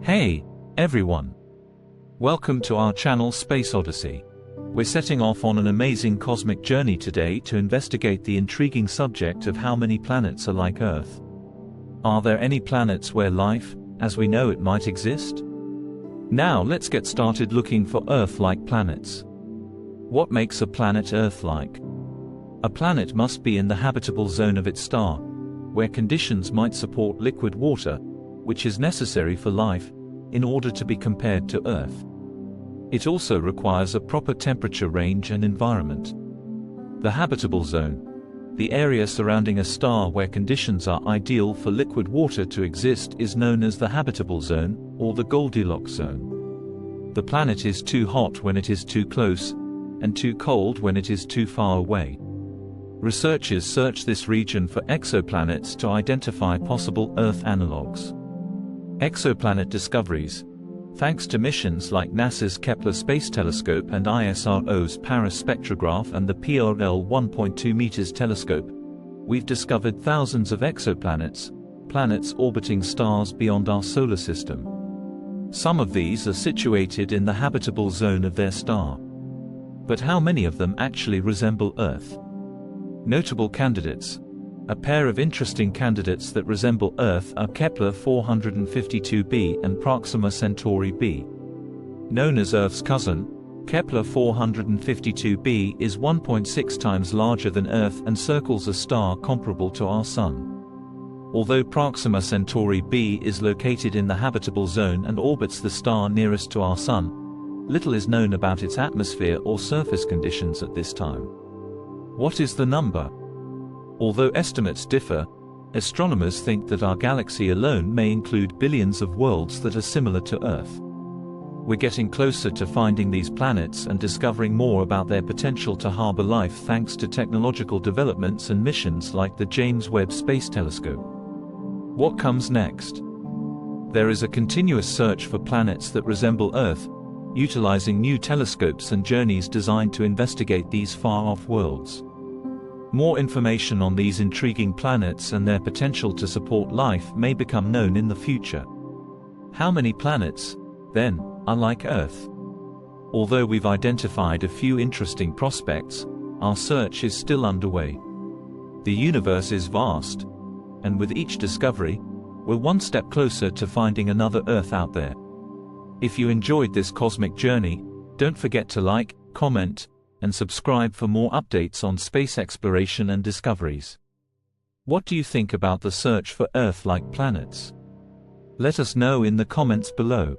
Hey, everyone! Welcome to our channel Space Odyssey. We're setting off on an amazing cosmic journey today to investigate the intriguing subject of how many planets are like Earth. Are there any planets where life, as we know it, might exist? Now let's get started looking for Earth-like planets. What makes a planet Earth-like? A planet must be in the habitable zone of its star, where conditions might support liquid water, which is necessary for life, in order to be compared to Earth. It also requires a proper temperature range and environment. The habitable zone, the area surrounding a star where conditions are ideal for liquid water to exist, is known as the habitable zone, or the Goldilocks zone. The planet is too hot when it is too close, and too cold when it is too far away. Researchers search this region for exoplanets to identify possible Earth analogues. Exoplanet discoveries. Thanks to missions like NASA's Kepler Space Telescope and ISRO's Paris Spectrograph and the PRL 1.2 meters telescope, we've discovered thousands of exoplanets, planets orbiting stars beyond our solar system. Some of these are situated in the habitable zone of their star. But how many of them actually resemble Earth? Notable candidates. A pair of interesting candidates that resemble Earth are Kepler 452b and Proxima Centauri b. Known as Earth's cousin, Kepler 452b is 1.6 times larger than Earth and circles a star comparable to our Sun. Although Proxima Centauri b is located in the habitable zone and orbits the star nearest to our Sun, little is known about its atmosphere or surface conditions at this time. What is the number? Although estimates differ, astronomers think that our galaxy alone may include billions of worlds that are similar to Earth. We're getting closer to finding these planets and discovering more about their potential to harbor life thanks to technological developments and missions like the James Webb Space Telescope. What comes next? There is a continuous search for planets that resemble Earth, utilizing new telescopes and journeys designed to investigate these far-off worlds. More information on these intriguing planets and their potential to support life may become known in the future. How many planets, then, are like Earth? Although we've identified a few interesting prospects, our search is still underway. The universe is vast, and with each discovery, we're one step closer to finding another Earth out there. If you enjoyed this cosmic journey, don't forget to like, comment, and subscribe for more updates on space exploration and discoveries. What do you think about the search for Earth-like planets? Let us know in the comments below.